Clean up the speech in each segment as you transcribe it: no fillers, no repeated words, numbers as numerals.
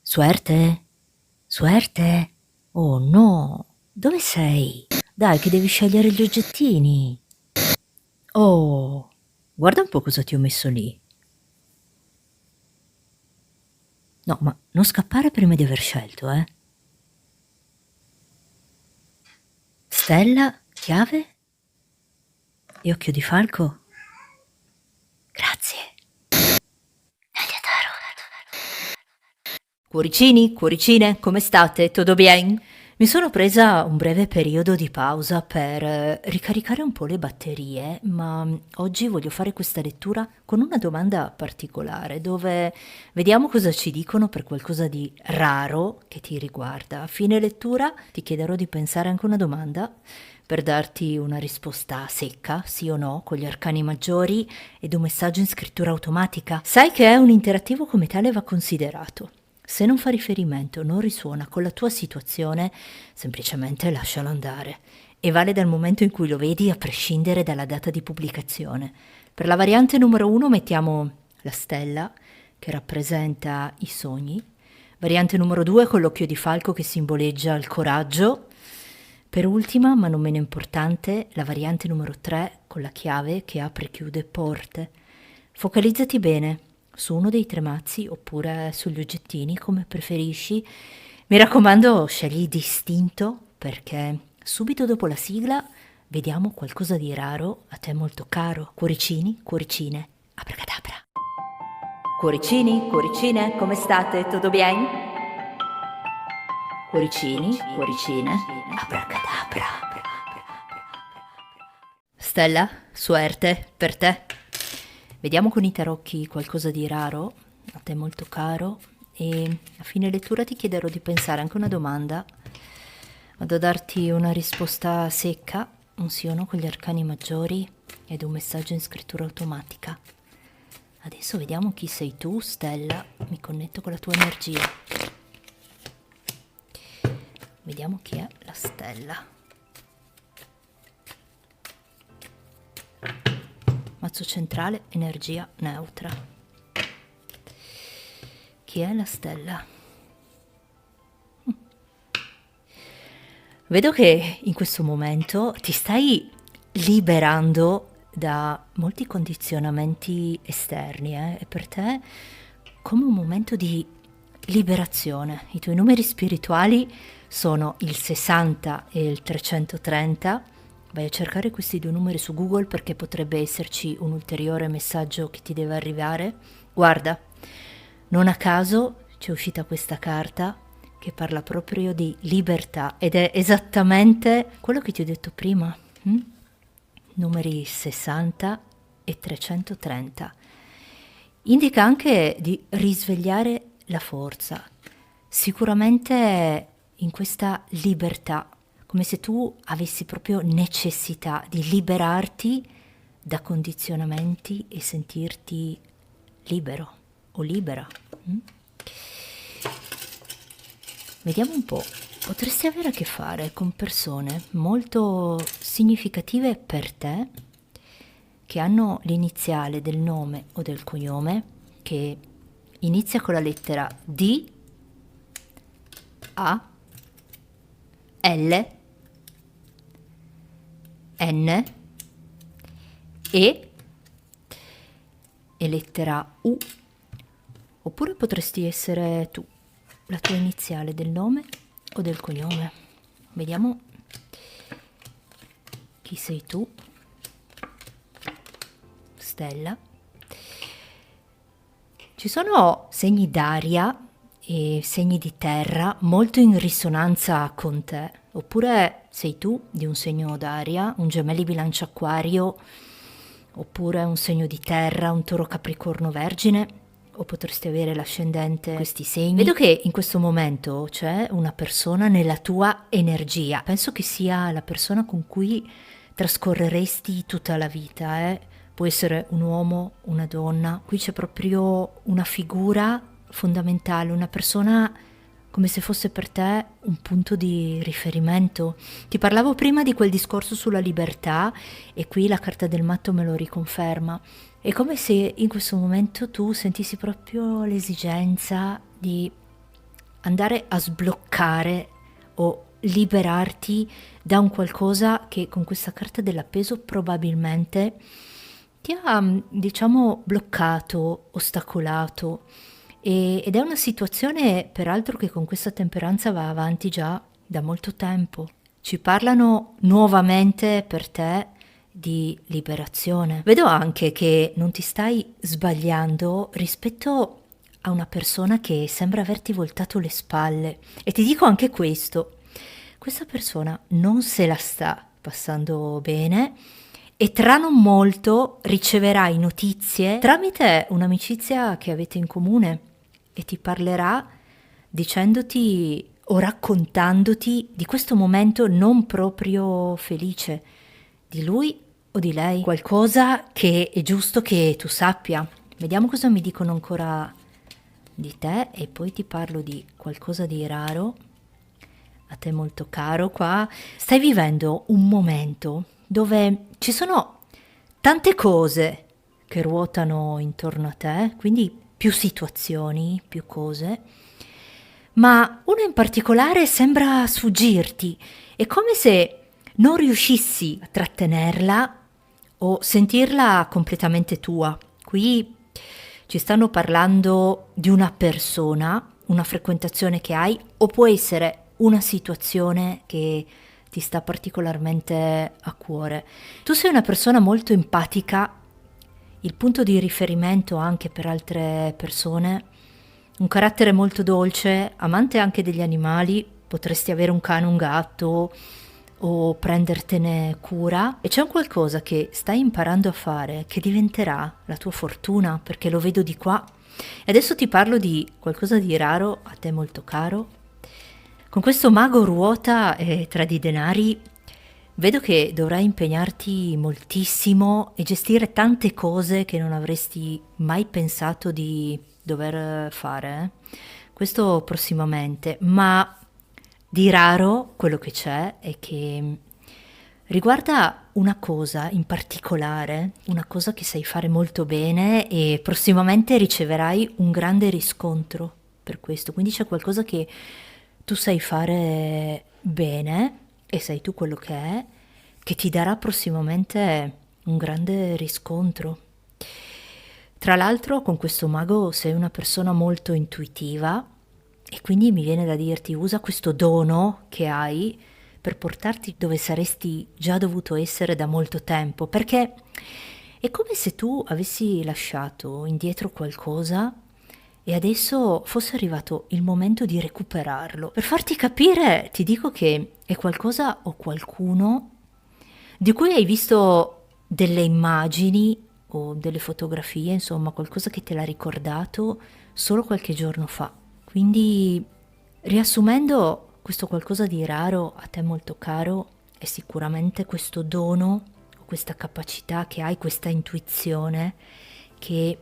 Suerte? Suerte? Oh no, dove sei? Dai, che devi scegliere gli oggettini. Oh, guarda un po' cosa ti ho messo lì. No, ma non scappare prima di aver scelto, eh? Stella, chiave e occhio di falco? Grazie. Cuoricini, cuoricine, come state? Tutto bien? Mi sono presa un breve periodo di pausa per ricaricare un po' le batterie, ma oggi voglio fare questa lettura con una domanda particolare, dove vediamo cosa ci dicono per qualcosa di raro che ti riguarda. A fine lettura ti chiederò di pensare anche a una domanda per darti una risposta secca, sì o no, con gli arcani maggiori ed un messaggio in scrittura automatica. Sai che è un interattivo, come tale va considerato. Se non fa riferimento, non risuona con la tua situazione, semplicemente lascialo andare. E vale dal momento in cui lo vedi, a prescindere dalla data di pubblicazione. Per la variante numero 1 mettiamo la stella, che rappresenta i sogni. Variante numero 2 con l'occhio di falco, che simboleggia il coraggio. Per ultima, ma non meno importante, la variante numero 3 con la chiave che apre e chiude porte. Focalizzati bene su uno dei tre mazzi oppure sugli oggettini, come preferisci. Mi raccomando, scegli distinto, perché subito dopo la sigla vediamo qualcosa di raro a te molto caro. Cuoricini, cuoricine, abracadabra. Cuoricini, cuoricine, come state? Tutto bien? Cuoricini, cuoricine, abracadabra. Stella, suerte per te. Vediamo con i tarocchi qualcosa di raro, a te molto caro, e a fine lettura ti chiederò di pensare anche a una domanda. Vado a darti una risposta secca, un sì o no con gli arcani maggiori ed un messaggio in scrittura automatica. Adesso vediamo chi sei tu, Stella. Mi connetto con la tua energia. Vediamo chi è la Stella. Mazzo centrale, energia neutra. Chi è la Stella? Vedo che in questo momento ti stai liberando da molti condizionamenti esterni, È per te come un momento di liberazione. I tuoi numeri spirituali sono il 60 e il 330. Vai a cercare questi due numeri su Google, perché potrebbe esserci un ulteriore messaggio che ti deve arrivare. Guarda, non a caso c'è uscita questa carta che parla proprio di libertà ed è esattamente quello che ti ho detto prima. Numeri 60 e 330. Indica anche di risvegliare la forza, sicuramente in questa libertà, come se tu avessi proprio necessità di liberarti da condizionamenti e sentirti libero o libera. Vediamo un po', potresti avere a che fare con persone molto significative per te, che hanno l'iniziale del nome o del cognome che inizia con la lettera D, A, L, N, e lettera U. Oppure potresti essere tu, la tua iniziale del nome o del cognome. Vediamo chi sei tu, Stella. Ci sono segni d'aria e segni di terra molto in risonanza con te, oppure sei tu di un segno d'aria, un gemelli bilancia acquario, oppure un segno di terra, un toro capricorno vergine, o potresti avere l'ascendente questi segni. Vedo che in questo momento c'è una persona nella tua energia, penso che sia la persona con cui trascorreresti tutta la vita, Può essere un uomo, una donna, qui c'è proprio una figura fondamentale, una persona come se fosse per te un punto di riferimento. Ti parlavo prima di quel discorso sulla libertà e qui la carta del matto me lo riconferma. È come se in questo momento tu sentissi proprio l'esigenza di andare a sbloccare o liberarti da un qualcosa che con questa carta dell'appeso probabilmente ti ha, diciamo, bloccato, ostacolato ed è una situazione peraltro che con questa temperanza va avanti già da molto tempo. Ci parlano nuovamente per te di liberazione. Vedo anche che non ti stai sbagliando rispetto a una persona che sembra averti voltato le spalle. E ti dico anche questo, questa persona non se la sta passando bene e tra non molto riceverai notizie tramite un'amicizia che avete in comune e ti parlerà dicendoti o raccontandoti di questo momento non proprio felice, di lui o di lei, qualcosa che è giusto che tu sappia. Vediamo cosa mi dicono ancora di te e poi ti parlo di qualcosa di raro, a te molto caro qua. Stai vivendo un momento dove ci sono tante cose che ruotano intorno a te, quindi più situazioni, più cose, ma una in particolare sembra sfuggirti. È come se non riuscissi a trattenerla o sentirla completamente tua. Qui ci stanno parlando di una persona, una frequentazione che hai, o può essere una situazione che ti sta particolarmente a cuore. Tu sei una persona molto empatica, il punto di riferimento anche per altre persone, un carattere molto dolce, amante anche degli animali, potresti avere un cane, un gatto o prendertene cura e c'è un qualcosa che stai imparando a fare che diventerà la tua fortuna, perché lo vedo di qua. E adesso ti parlo di qualcosa di raro, a te molto caro. Con questo mago ruota tra di denari vedo che dovrai impegnarti moltissimo e gestire tante cose che non avresti mai pensato di dover fare. Questo prossimamente, ma di raro quello che c'è è che riguarda una cosa in particolare, una cosa che sai fare molto bene e prossimamente riceverai un grande riscontro per questo. Quindi c'è qualcosa che tu sai fare bene e sai tu quello che ti darà prossimamente un grande riscontro. Tra l'altro con questo mago sei una persona molto intuitiva e quindi mi viene da dirti usa questo dono che hai per portarti dove saresti già dovuto essere da molto tempo, perché è come se tu avessi lasciato indietro qualcosa e adesso fosse arrivato il momento di recuperarlo. Per farti capire, ti dico che è qualcosa o qualcuno di cui hai visto delle immagini o delle fotografie, insomma, qualcosa che te l'ha ricordato solo qualche giorno fa. Quindi, riassumendo, questo qualcosa di raro a te molto caro è sicuramente questo dono, questa capacità che hai, questa intuizione che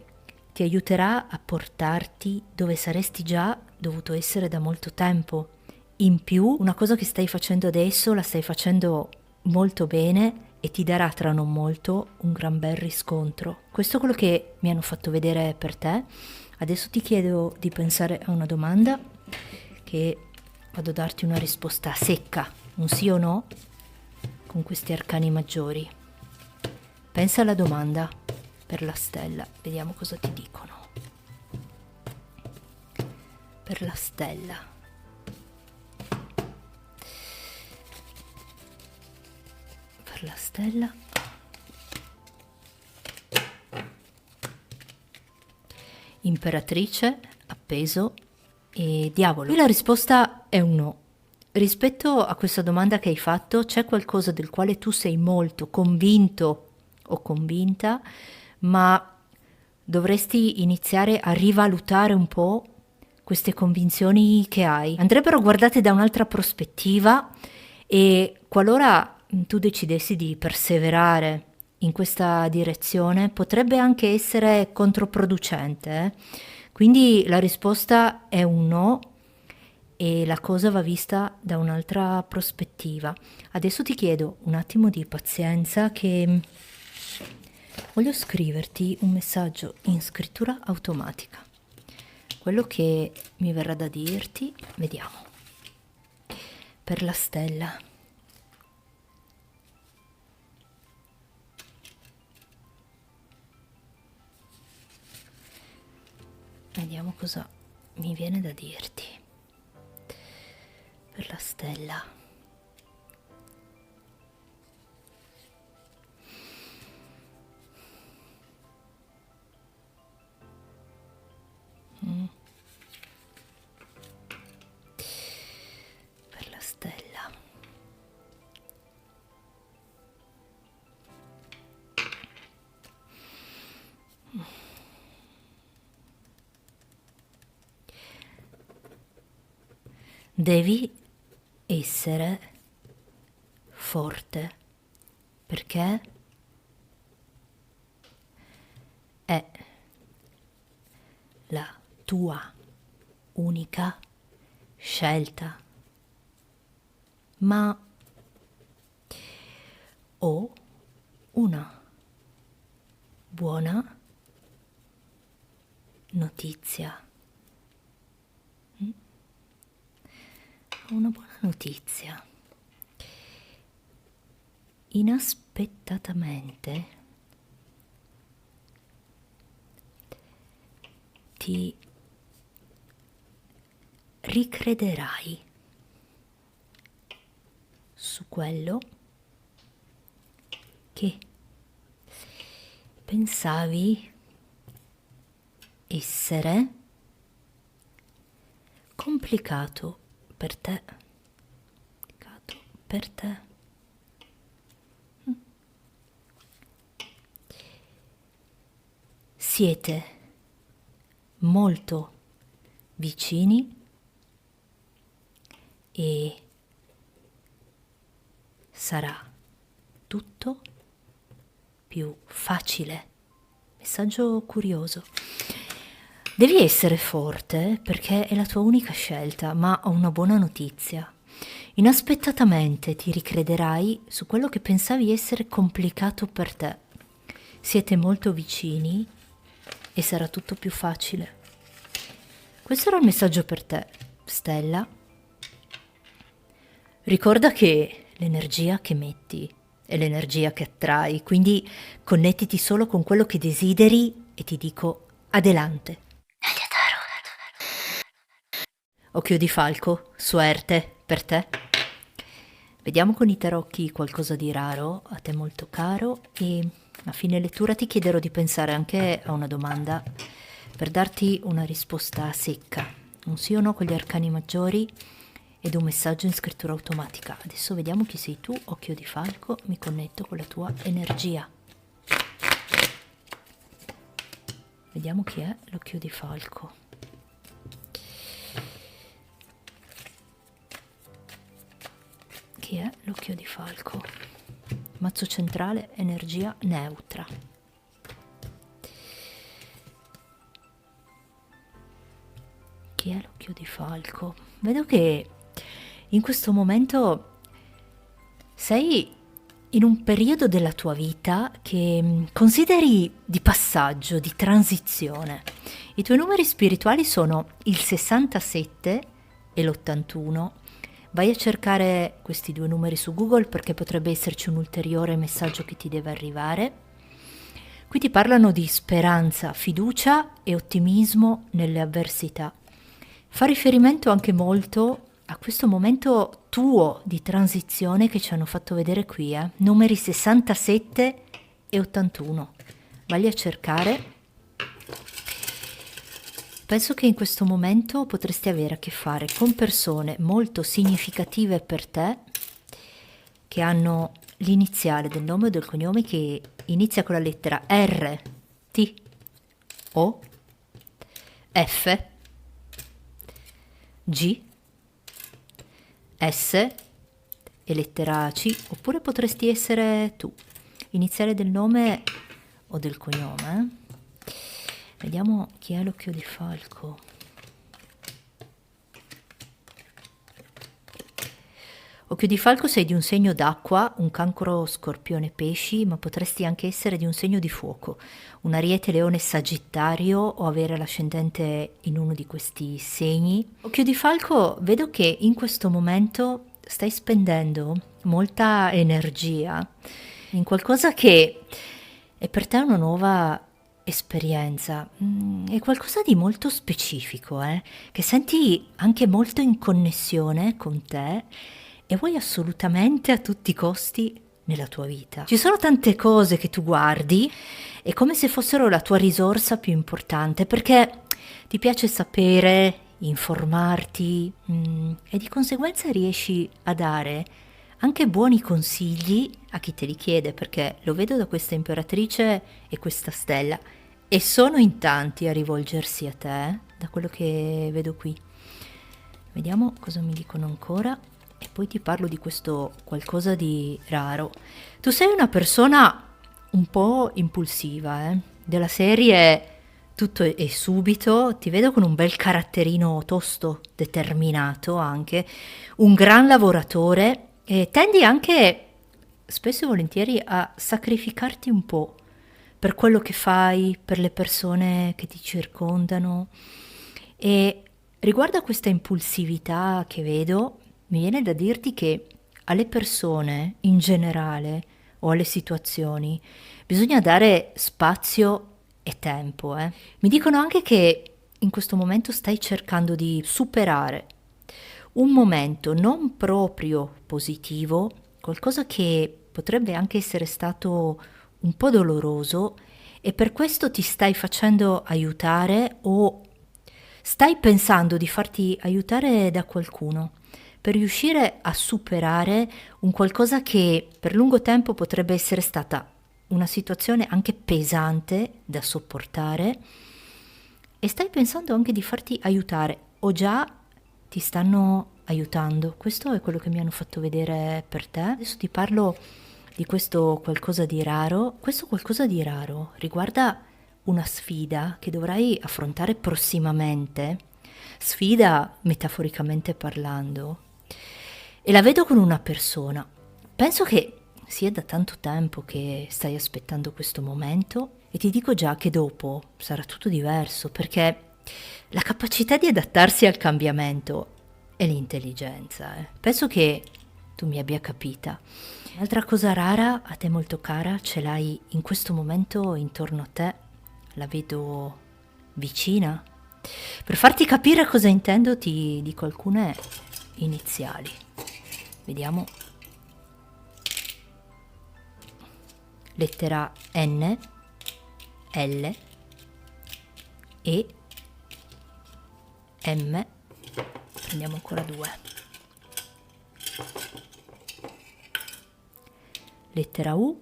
ti aiuterà a portarti dove saresti già dovuto essere da molto tempo. In più, una cosa che stai facendo adesso la stai facendo molto bene e ti darà tra non molto un gran bel riscontro. Questo è quello che mi hanno fatto vedere per te. Adesso ti chiedo di pensare a una domanda che vado a darti una risposta secca, un sì o no, con questi arcani maggiori. Pensa alla domanda per la stella, vediamo cosa ti dicono. Per la stella. Per la stella. Imperatrice, appeso e diavolo. Qui la risposta è un no. Rispetto a questa domanda che hai fatto, c'è qualcosa del quale tu sei molto convinto o convinta, ma dovresti iniziare a rivalutare un po' queste convinzioni che hai. Andrebbero guardate da un'altra prospettiva e qualora tu decidessi di perseverare in questa direzione, potrebbe anche essere controproducente. Quindi la risposta è un no e la cosa va vista da un'altra prospettiva. Adesso ti chiedo un attimo di pazienza che voglio scriverti un messaggio in scrittura automatica. quello che mi verrà da dirti, vediamo. Per la stella. Vediamo cosa mi viene da dirti. Per la stella. Per la stella. Devi essere forte perché è la tua unica scelta, ma ho una buona notizia. Ho una buona notizia. Inaspettatamente ti ricrederai su quello che pensavi essere complicato per te. Complicato per te. Siete molto vicini e sarà tutto più facile. Messaggio curioso. Devi essere forte perché è la tua unica scelta, ma ho una buona notizia. Inaspettatamente ti ricrederai su quello che pensavi essere complicato per te. Siete molto vicini e sarà tutto più facile. Questo era il messaggio per te, Stella. Ricorda che l'energia che metti è l'energia che attrai, quindi connettiti solo con quello che desideri e ti dico adelante. Occhio di falco, suerte per te. Vediamo con i tarocchi qualcosa di raro, a te molto caro, e a fine lettura ti chiederò di pensare anche a una domanda per darti una risposta secca, un sì o no con gli arcani maggiori ed un messaggio in scrittura automatica. Adesso vediamo chi sei tu, occhio di falco, mi connetto con la tua energia. Vediamo chi è l'occhio di falco. Chi è l'occhio di falco? Mazzo centrale, energia neutra. Chi è l'occhio di falco? Vedo che in questo momento sei in un periodo della tua vita che consideri di passaggio, di transizione. I tuoi numeri spirituali sono il 67 e l'81. Vai a cercare questi due numeri su Google perché potrebbe esserci un ulteriore messaggio che ti deve arrivare. Qui ti parlano di speranza, fiducia e ottimismo nelle avversità. Fa riferimento anche molto a questo momento tuo di transizione che ci hanno fatto vedere qui, numeri 67 e 81. Vai a cercare. Penso che in questo momento potresti avere a che fare con persone molto significative per te che hanno l'iniziale del nome o del cognome che inizia con la lettera R, T, O, F, G, S e lettera C, oppure potresti essere tu, iniziale del nome o del cognome. Vediamo chi è l'occhio di falco. Occhio di falco, sei di un segno d'acqua, un cancro, scorpione, pesci, ma potresti anche essere di un segno di fuoco, un ariete, leone, sagittario o avere l'ascendente in uno di questi segni. Occhio di falco, vedo che in questo momento stai spendendo molta energia in qualcosa che è per te una nuova esperienza, è qualcosa di molto specifico, che senti anche molto in connessione con te e vuoi assolutamente a tutti i costi nella tua vita. Ci sono tante cose che tu guardi, è come se fossero la tua risorsa più importante, perché ti piace sapere, informarti, e di conseguenza riesci a dare anche buoni consigli a chi te li chiede, perché lo vedo da questa imperatrice e questa stella, e sono in tanti a rivolgersi a te, da quello che vedo qui. Vediamo cosa mi dicono ancora e poi ti parlo di questo qualcosa di raro. Tu sei una persona un po' impulsiva, della serie tutto è subito, ti vedo con un bel caratterino tosto, determinato anche, un gran lavoratore e tendi anche spesso e volentieri a sacrificarti un po' per quello che fai, per le persone che ti circondano. E riguardo a questa impulsività che vedo, mi viene da dirti che alle persone in generale o alle situazioni bisogna dare spazio e tempo. Mi dicono anche che in questo momento stai cercando di superare un momento non proprio positivo, qualcosa che potrebbe anche essere stato un po' doloroso e per questo ti stai facendo aiutare o stai pensando di farti aiutare da qualcuno per riuscire a superare un qualcosa che per lungo tempo potrebbe essere stata una situazione anche pesante da sopportare e stai pensando anche di farti aiutare o già ti stanno aiutando. Questo è quello che mi hanno fatto vedere per te. Adesso ti parlo di questo qualcosa di raro. Questo qualcosa di raro riguarda una sfida che dovrai affrontare prossimamente, sfida metaforicamente parlando, e la vedo con una persona. Penso che sia da tanto tempo che stai aspettando questo momento e ti dico già che dopo sarà tutto diverso perché la capacità di adattarsi al cambiamento è l'intelligenza. Penso che tu mi abbia capita. Un'altra cosa rara, a te molto cara, ce l'hai in questo momento intorno a te, la vedo vicina. Per farti capire cosa intendo ti dico alcune iniziali. Vediamo. Lettera N, L, E, M. Prendiamo ancora due. Lettera U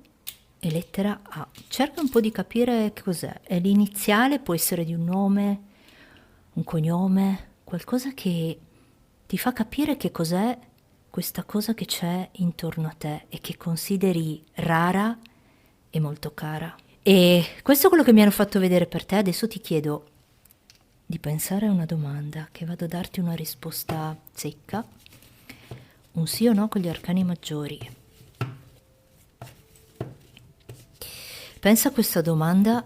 e lettera A. Cerca un po' di capire che cos'è. È l'iniziale, può essere di un nome, un cognome, qualcosa che ti fa capire che cos'è questa cosa che c'è intorno a te e che consideri rara e molto cara. E questo è quello che mi hanno fatto vedere per te. Adesso ti chiedo di pensare a una domanda che vado a darti una risposta secca, un sì o no con gli arcani maggiori. Pensa a questa domanda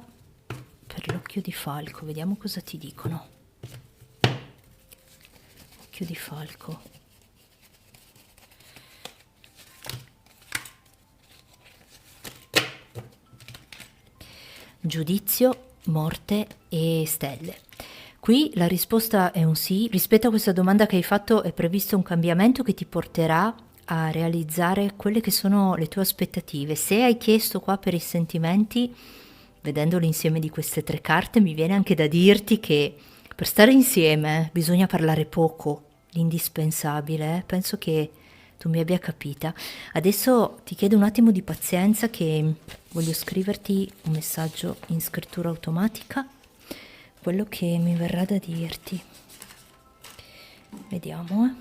per l'occhio di falco, vediamo cosa ti dicono. Occhio di falco. Giudizio, morte e stelle. Qui la risposta è un sì. Rispetto a questa domanda che hai fatto è previsto un cambiamento che ti porterà a realizzare quelle che sono le tue aspettative. Se hai chiesto qua per i sentimenti, vedendo l'insieme di queste tre carte, mi viene anche da dirti che per stare insieme bisogna parlare poco, l'indispensabile. Penso che tu mi abbia capita. Adesso ti chiedo un attimo di pazienza che voglio scriverti un messaggio in scrittura automatica, quello che mi verrà da dirti. Vediamo,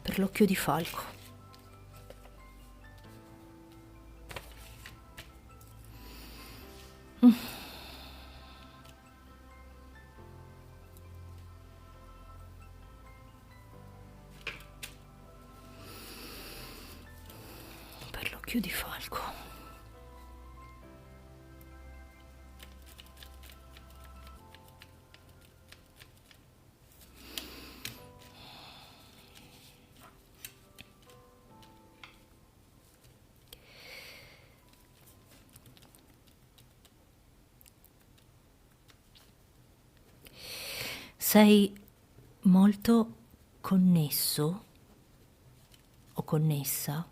per l'occhio di falco. occhio di falco. Sei molto connesso o connessa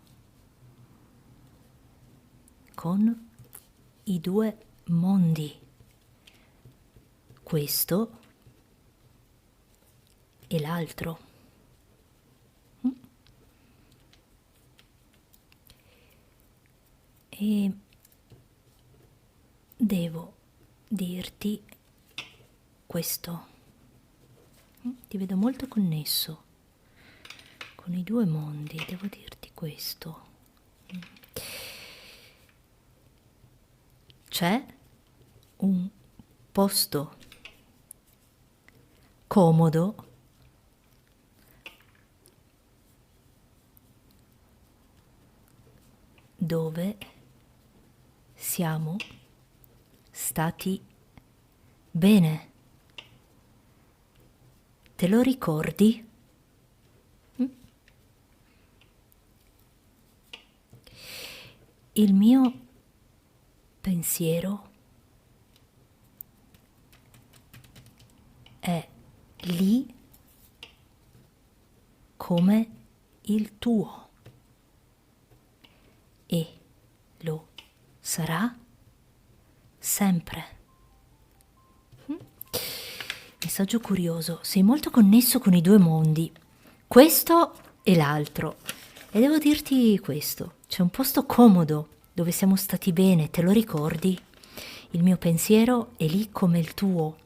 con i due mondi, questo e l'altro. E devo dirti questo. Ti vedo molto connesso con i due mondi, devo dirti questo. C'è un posto comodo dove siamo stati bene. Te lo ricordi? Il mio pensiero è lì come il tuo e lo sarà sempre. Messaggio curioso, sei molto connesso con i due mondi, questo e l'altro. E devo dirti questo, c'è un posto comodo dove siamo stati bene, te lo ricordi? Il mio pensiero è lì come il tuo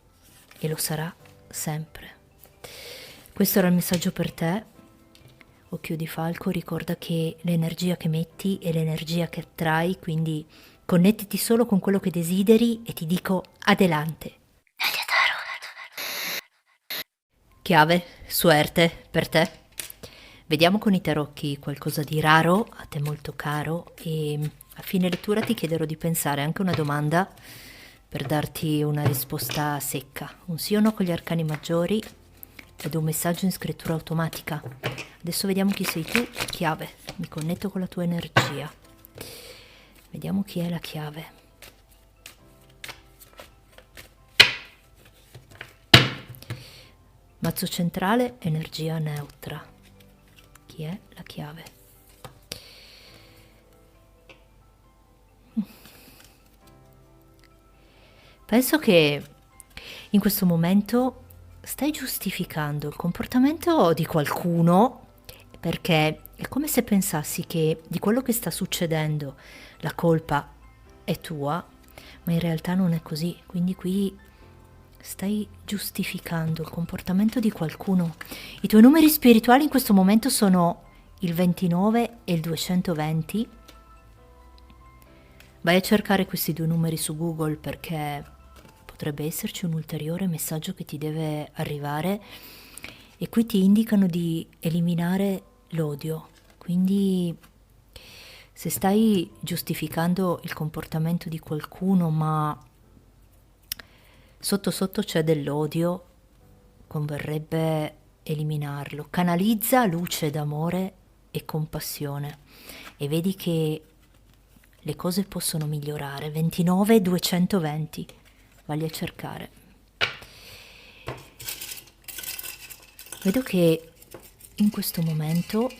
e lo sarà sempre. Questo era il messaggio per te. Occhio di falco, ricorda che l'energia che metti è l'energia che attrai, quindi connettiti solo con quello che desideri e ti dico adelante. Chiave, suerte per te. Vediamo con i tarocchi qualcosa di raro, a te molto caro, e a fine lettura ti chiederò di pensare anche una domanda per darti una risposta secca. Un sì o no con gli arcani maggiori ed un messaggio in scrittura automatica. Adesso vediamo chi sei tu, chiave. Mi connetto con la tua energia. Vediamo chi è la chiave. Mazzo centrale, energia neutra. Chi è la chiave? Penso che in questo momento stai giustificando il comportamento di qualcuno, perché è come se pensassi che di quello che sta succedendo la colpa è tua, ma in realtà non è così. Quindi qui stai giustificando il comportamento di qualcuno. I tuoi numeri spirituali in questo momento sono il 29 e il 220. Vai a cercare questi due numeri su Google perché potrebbe esserci un ulteriore messaggio che ti deve arrivare, e qui ti indicano di eliminare l'odio. Quindi se stai giustificando il comportamento di qualcuno ma sotto sotto c'è dell'odio, converrebbe eliminarlo. Canalizza luce d'amore e compassione e vedi che le cose possono migliorare. 29 220, vai a cercare. Vedo che in questo momento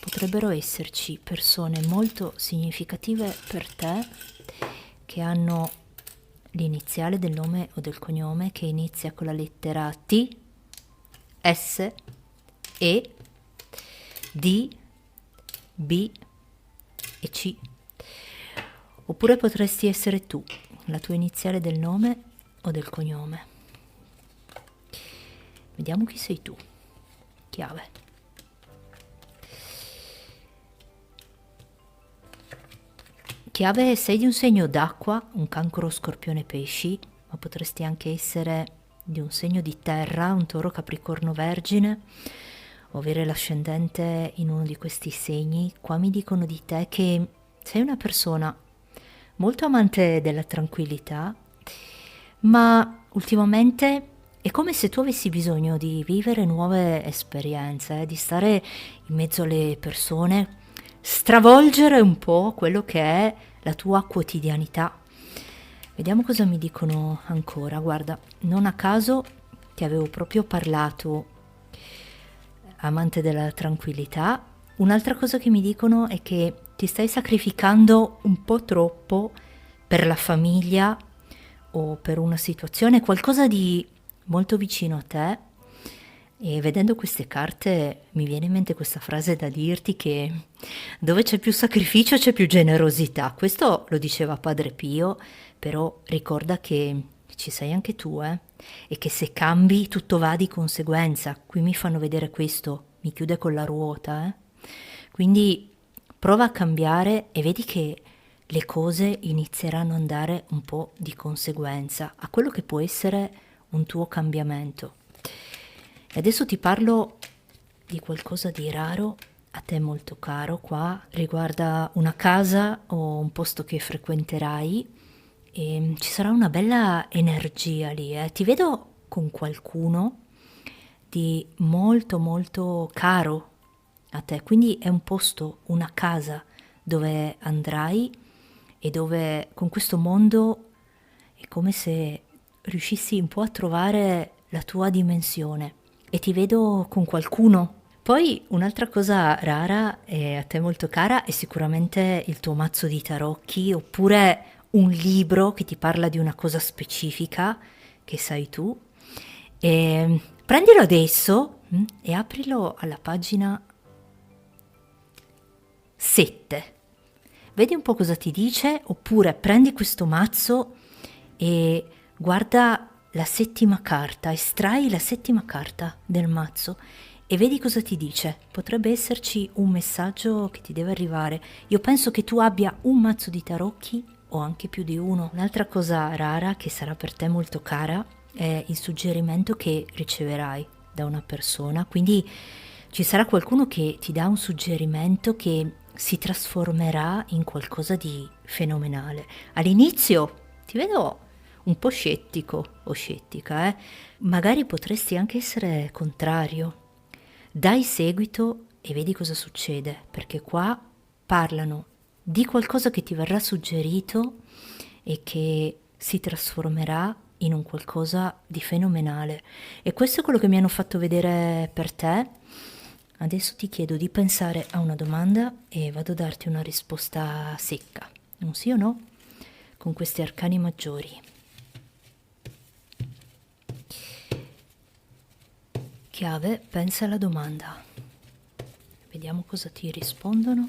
potrebbero esserci persone molto significative per te che hanno l'iniziale del nome o del cognome che inizia con la lettera T, S, E, D, B e C. Oppure potresti essere tu, la tua iniziale del nome o del cognome. Vediamo chi sei tu. Chiave. Chiave, sei di un segno d'acqua, un cancro, scorpione, pesci, ma potresti anche essere di un segno di terra, un toro, capricorno, vergine, o avere l'ascendente in uno di questi segni, qua mi dicono di te che sei una persona molto amante della tranquillità, ma ultimamente è come se tu avessi bisogno di vivere nuove esperienze, di stare in mezzo alle persone, stravolgere un po' quello che è la tua quotidianità. Vediamo cosa mi dicono ancora. Guarda, non a caso ti avevo proprio parlato, amante della tranquillità. Un'altra cosa che mi dicono è che ti stai sacrificando un po' troppo per la famiglia o per una situazione, qualcosa di molto vicino a te. E vedendo queste carte mi viene in mente questa frase da dirti che dove c'è più sacrificio c'è più generosità. Questo lo diceva Padre Pio, però ricorda che ci sei anche tu, e che se cambi tutto va di conseguenza. Qui mi fanno vedere questo, mi chiude con la ruota, Quindi prova a cambiare e vedi che le cose inizieranno ad andare un po' di conseguenza a quello che può essere un tuo cambiamento. E adesso ti parlo di qualcosa di raro, a te molto caro. Qua riguarda una casa o un posto che frequenterai e ci sarà una bella energia lì, Ti vedo con qualcuno di molto molto caro a te, quindi è un posto, una casa dove andrai e dove con questo mondo è come se riuscissi un po' a trovare la tua dimensione e ti vedo con qualcuno. Poi un'altra cosa rara e a te molto cara è sicuramente il tuo mazzo di tarocchi oppure un libro che ti parla di una cosa specifica che sai tu. E prendilo adesso e aprilo alla pagina 7. Vedi un po' cosa ti dice, oppure prendi questo mazzo e guarda la settima carta, estrai la settima carta del mazzo e vedi cosa ti dice. Potrebbe esserci un messaggio che ti deve arrivare. Io penso che tu abbia un mazzo di tarocchi o anche più di uno. Un'altra cosa rara che sarà per te molto cara è il suggerimento che riceverai da una persona, quindi ci sarà qualcuno che ti dà un suggerimento che si trasformerà in qualcosa di fenomenale. All'inizio ti vedo un po' scettico o scettica, magari potresti anche essere contrario. Dai seguito e vedi cosa succede, perché qua parlano di qualcosa che ti verrà suggerito e che si trasformerà in un qualcosa di fenomenale. E questo è quello che mi hanno fatto vedere per te. Adesso ti chiedo di pensare a una domanda e vado a darti una risposta secca, un sì o no, con questi arcani maggiori. Chiave, pensa alla domanda. Vediamo cosa ti rispondono.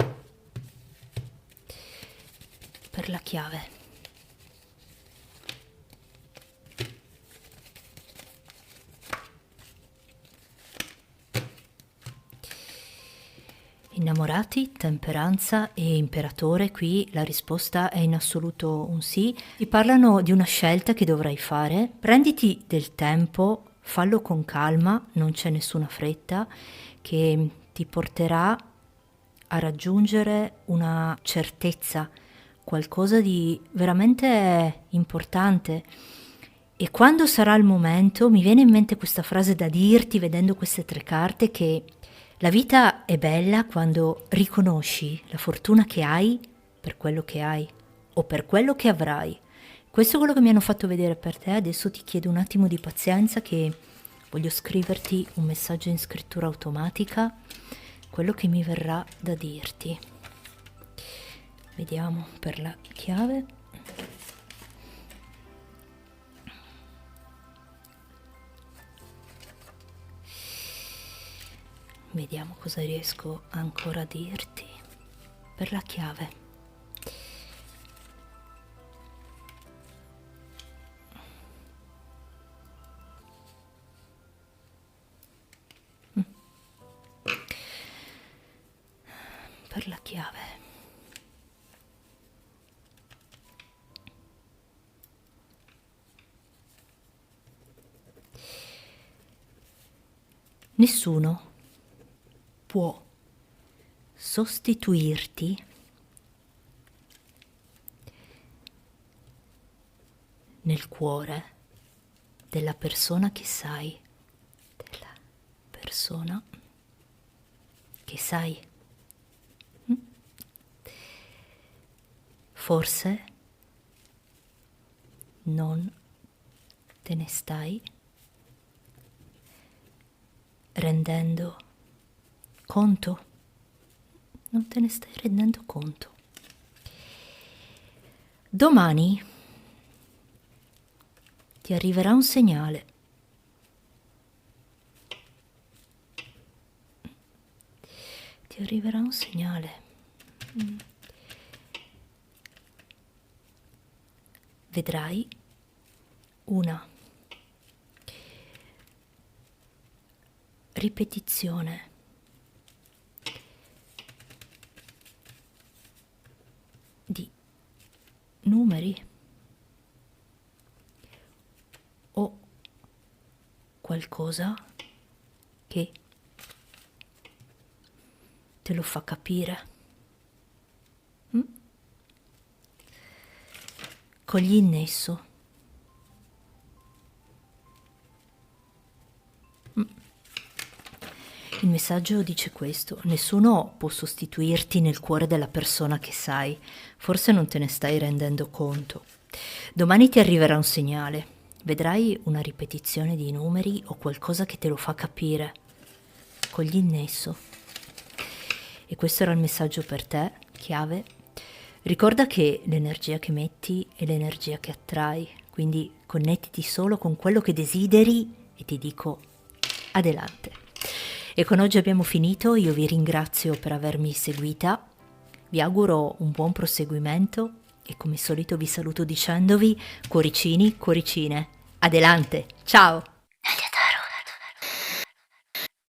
Per la chiave. Innamorati, temperanza e imperatore, qui la risposta è in assoluto un sì. Ti parlano di una scelta che dovrai fare. Prenditi del tempo, fallo con calma, non c'è nessuna fretta, che ti porterà a raggiungere una certezza, qualcosa di veramente importante. E quando sarà il momento, mi viene in mente questa frase da dirti vedendo queste tre carte, che la vita è bella quando riconosci la fortuna che hai per quello che hai o per quello che avrai. Questo è quello che mi hanno fatto vedere per te. Adesso ti chiedo un attimo di pazienza che voglio scriverti un messaggio in scrittura automatica, quello che mi verrà da dirti. Vediamo per la chiave. Vediamo cosa riesco ancora a dirti per la chiave. Per la chiave. Nessuno può sostituirti nel cuore della persona che sai, della persona che sai. Forse non te ne stai rendendo conto, non te ne stai rendendo conto. Domani ti arriverà un segnale. Ti arriverà un segnale. Vedrai una ripetizione di numeri o qualcosa che te lo fa capire. Cogli il nesso. Il messaggio dice questo: nessuno può sostituirti nel cuore della persona che sai, forse non te ne stai rendendo conto. Domani ti arriverà un segnale, vedrai una ripetizione di numeri o qualcosa che te lo fa capire. Cogli il nesso. E questo era il messaggio per te, chiave. Ricorda che l'energia che metti è l'energia che attrai, quindi connettiti solo con quello che desideri e ti dico adelante. E con oggi abbiamo finito, io vi ringrazio per avermi seguita, vi auguro un buon proseguimento e come solito vi saluto dicendovi cuoricini, cuoricine, adelante, ciao!